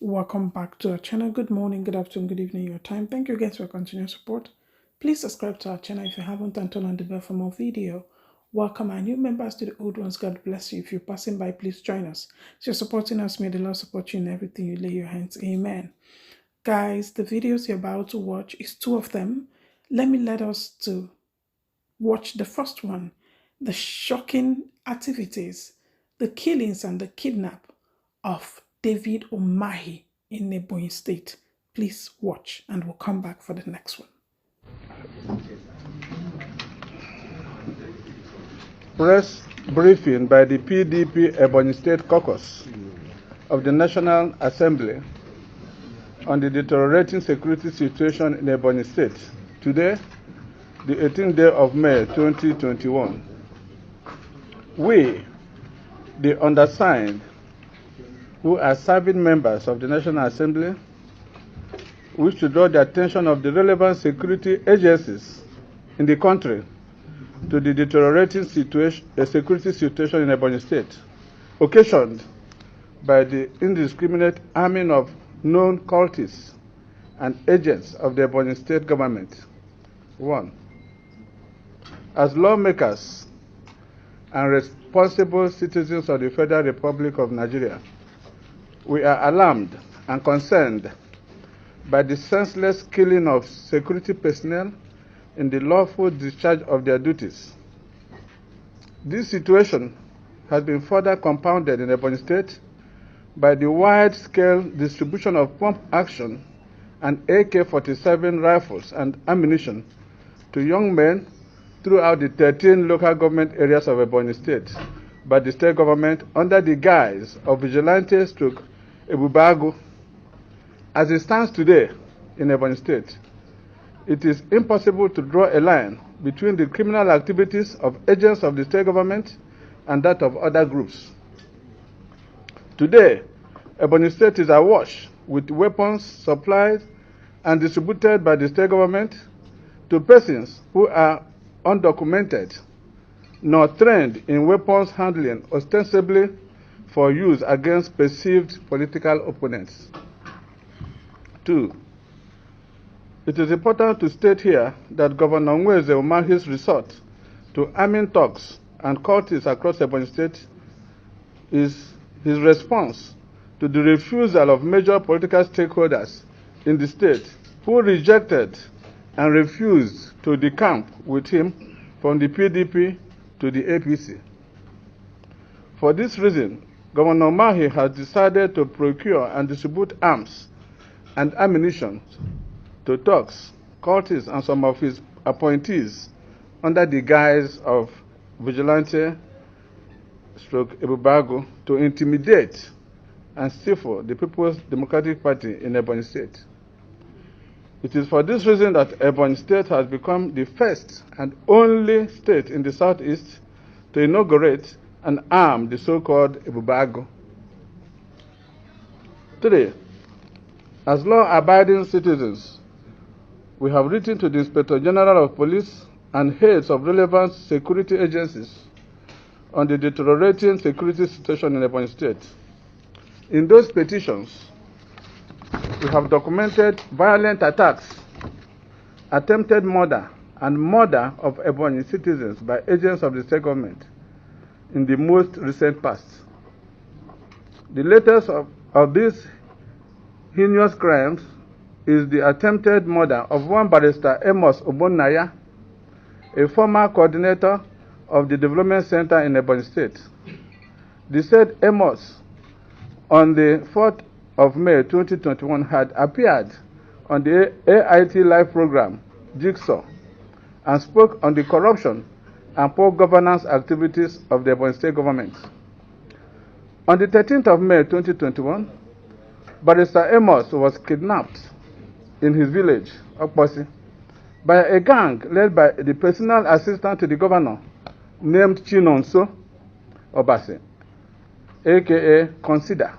Welcome back to our channel. Good morning, good afternoon, good evening, your time. Thank you again for your continued support. Please subscribe to our channel if you haven't and turn on the bell for more video. Welcome our new members to the old ones. God bless you. If you're passing by, please join us. If you're supporting us, may the Lord support you in everything you lay your hands. Amen. Guys, the videos you're about to watch is two of them. Let us to watch the first one, the shocking activities, the killings and the kidnap of David UMAHI in Ebonyi State. Please watch and we'll come back for the next one. Press briefing by the PDP Ebonyi State Caucus of the National Assembly on the deteriorating security situation in Ebonyi State. Today, the 18th day of May 2021. We, the undersigned, who are serving members of the National Assembly, wish to draw the attention of the relevant security agencies in the country to the deteriorating security situation in Ebonyi State, occasioned by the indiscriminate arming of known cultists and agents of the Ebonyi State government. 1. As lawmakers and responsible citizens of the Federal Republic of Nigeria, we are alarmed and concerned by the senseless killing of security personnel in the lawful discharge of their duties. This situation has been further compounded in Ebonyi State by the wide-scale distribution of pump-action and AK-47 rifles and ammunition to young men throughout the 13 local government areas of Ebonyi State by the state government under the guise of vigilante stroke EBUBE AGU. As it stands today in Ebonyi State, it is impossible to draw a line between the criminal activities of agents of the state government and that of other groups. Today, Ebonyi State is awash with weapons supplied and distributed by the state government to persons who are undocumented nor trained in weapons handling ostensibly for use against perceived political opponents. 2. It is important to state here that Governor UMAHI's resort to arming thugs and cultists across Ebonyi State is his response to the refusal of major political stakeholders in the state who rejected and refused to decamp with him from the PDP to the APC. For this reason, Governor UMAHI has decided to procure and distribute arms and ammunition to thugs, cultists, and some of his appointees under the guise of vigilante stroke EBUBE AGU to intimidate and stifle the People's Democratic Party in Ebonyi State. It is for this reason that Ebonyi State has become the first and only state in the southeast to inaugurate and arm the so-called EBUBE AGU. 3. As law-abiding citizens, we have written to the Inspector General of Police and heads of relevant security agencies on the deteriorating security situation in Ebonyi State. In those petitions, we have documented violent attacks, attempted murder, and murder of Ebonyi citizens by agents of the state government in the most recent past. The latest of these heinous crimes is the attempted murder of one barrister Amos Obonnaya, a former coordinator of the Development Center in Ebonyi State. The said Amos, on the 4th of May 2021, had appeared on the AIT Live program, Jigsaw, and spoke on the corruption and poor governance activities of the Ebonyi State government. On the 13th of May 2021, Barrister Amos was kidnapped in his village, Okposi, by a gang led by the personal assistant to the governor named Chinonso Obasi, aka Consider,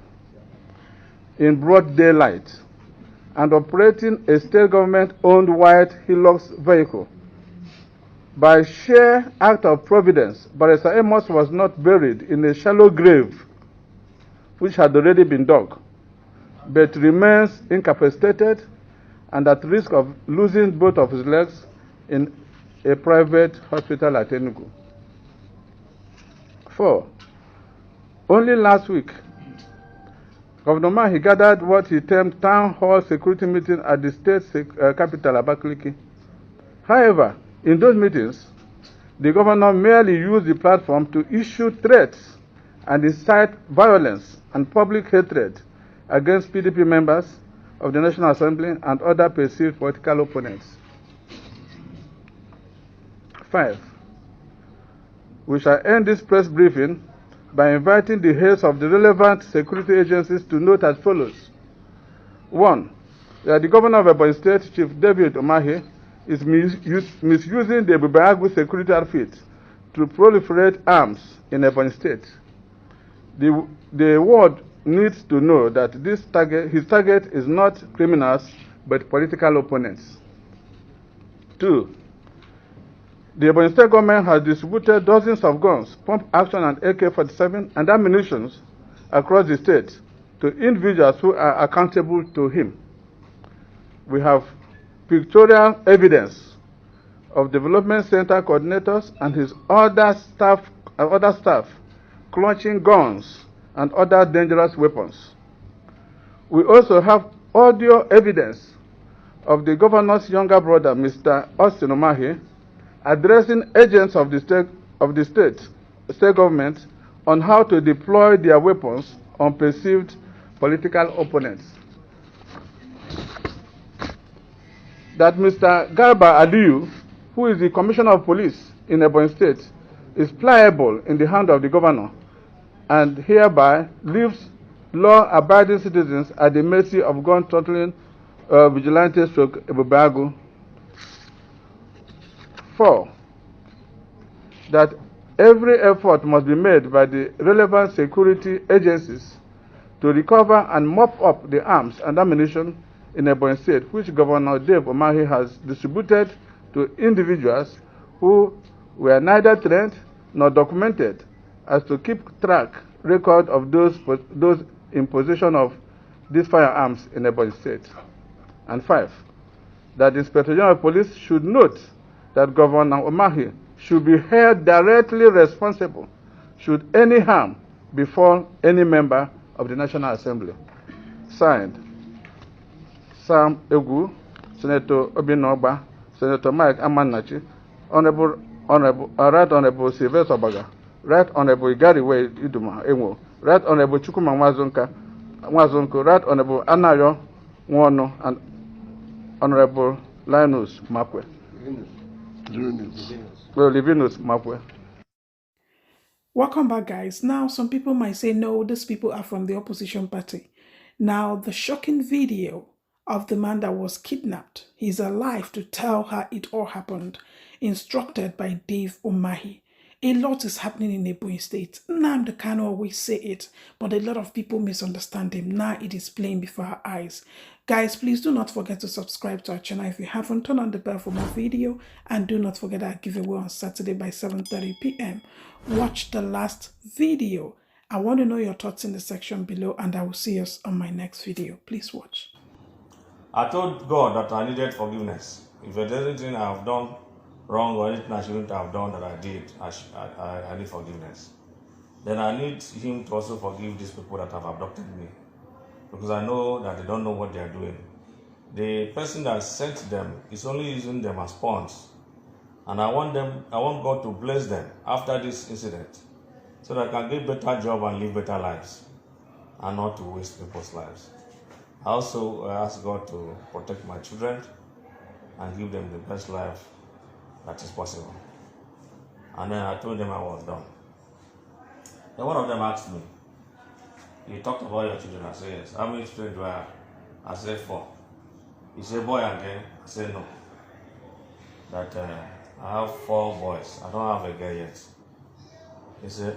in broad daylight and operating a state government-owned white Hilux vehicle. By sheer act of providence, Barrister Amos was not buried in a shallow grave which had already been dug, but remains incapacitated and at risk of losing both of his legs in a private hospital at Enugu. 4. Only last week, Governor Umahi gathered what he termed town hall security meeting at the state capital, Abakaliki. However, in those meetings, the governor merely used the platform to issue threats and incite violence and public hatred against PDP members of the National Assembly and other perceived political opponents. 5. We shall end this press briefing by inviting the heads of the relevant security agencies to note as follows. 1. That the governor of Ebonyi State, Chief David Umahi, is misusing the EBUBE AGU security outfit to proliferate arms in Ebonyi State. The world needs to know that his target is not criminals but political opponents. 2. The Ebonyi State government has distributed dozens of guns, pump action and AK-47 and ammunition across the state to individuals who are accountable to him. We have pictorial evidence of development center coordinators and his other staff clutching guns and other dangerous weapons. We also have audio evidence of the governor's younger brother, Mr. Austin Umahi, addressing agents of the state government on how to deploy their weapons on perceived political opponents. That Mr. Garba Aliyu, who is the Commissioner of Police in Ebonyi State, is pliable in the hand of the governor and hereby leaves law-abiding citizens at the mercy of gun-tottling vigilantes stroke EBUBE AGU. 4. That every effort must be made by the relevant security agencies to recover and mop up the arms and ammunition in Ebonyi State, which Governor Dave Umahi has distributed to individuals who were neither trained nor documented as to keep record of those in possession of these firearms in Ebonyi State. And 5. That the Inspector General of Police should note that Governor Umahi should be held directly responsible should any harm befall any member of the National Assembly. Signed, Sam Egu, Senator Obinoba, Senator Mike Amanachi, Right Honorable Sylvester Obaga, Right Honorable Igariwe Iduma Enwo, Right Honorable Chukuma Mwazonko, Right Honorable Anayo Nwono, and Honorable Linus Makwe. Livinus Makwe. Welcome back, guys. Now, some people might say, no, these people are from the opposition party. Now, the shocking video of the man that was kidnapped, he's alive to tell how it all happened, instructed by Dave Umahi. A lot is happening in Ebonyi State. Nnamdi Kanu always say it, but a lot of people misunderstand him. Now it is playing before our eyes. Guys, please do not forget to subscribe to our channel if you haven't. Turn on the bell for more video, and do not forget our giveaway on Saturday by 7:30 p.m. Watch the last video. I want to know your thoughts in the section below, and I will see us on my next video. Please watch. I told God that I needed forgiveness. If there's anything I have done wrong or anything I shouldn't have done that I did, I need forgiveness. Then I need Him to also forgive these people that have abducted me, because I know that they don't know what they are doing. The person that sent them is only using them as pawns, and I want God to bless them after this incident, so that I can get better job and live better lives, and not to waste people's lives. I also ask God to protect my children and give them the best life that is possible. And then I told them I was done. Then one of them asked me, "You talked about your children." I said, "Yes." "How many children do I have?" I said, 4. He said, "Boy and girl?" I said, "No. That I have 4 boys. I don't have a girl yet." He said,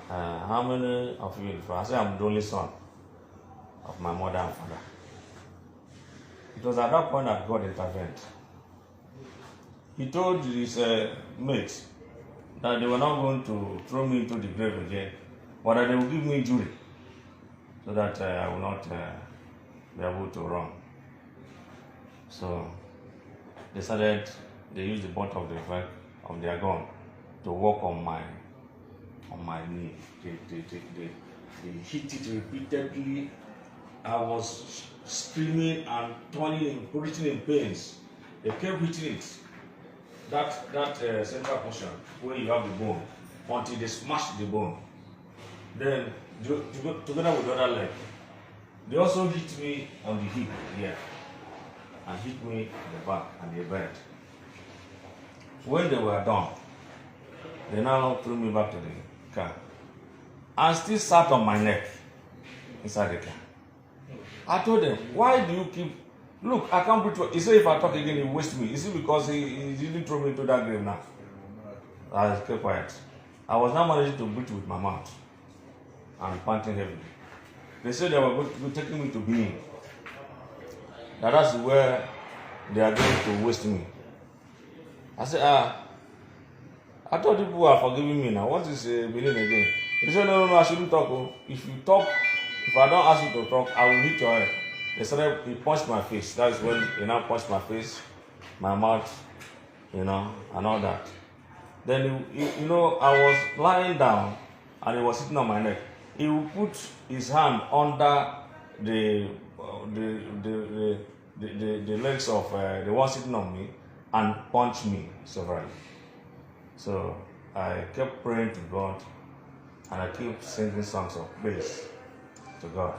"How many of you?" I said, "I'm the only son of my mother and father." It was at that point that God intervened. He told his mates that they were not going to throw me into the grave again, but that they will give me jury. so that I will not be able to run. So they used the butt of their gun to work on my knee. They hit it repeatedly. I was screaming and turning, writhing in pains. They kept hitting it. That central portion where you have the bone, until they smashed the bone. Then together with the other leg, they also hit me on the hip here, and hit me in the back and the bed. When they were done, they now threw me back to the car and still sat on my neck inside the car. I told them, why do you keep, look, I can't breathe. He said if I talk again, he waste me. Is it because he didn't throw me into that grave now? I kept quiet. I was now managing to breathe with my mouth and panting heavily. They said they were taking me to Benin. That's where they are going to waste me. I said, I thought people were forgiving me now. What is Benin again? They said, no, I shouldn't talk. If you talk, if I don't ask you to talk, I will hit your head. He punched my face. That's when he now punched my face, my mouth, and all that. Then, I was lying down and he was sitting on my neck. He would put his hand under the legs of the one sitting on me and punch me severally. So I kept praying to God and I kept singing songs of praise to God.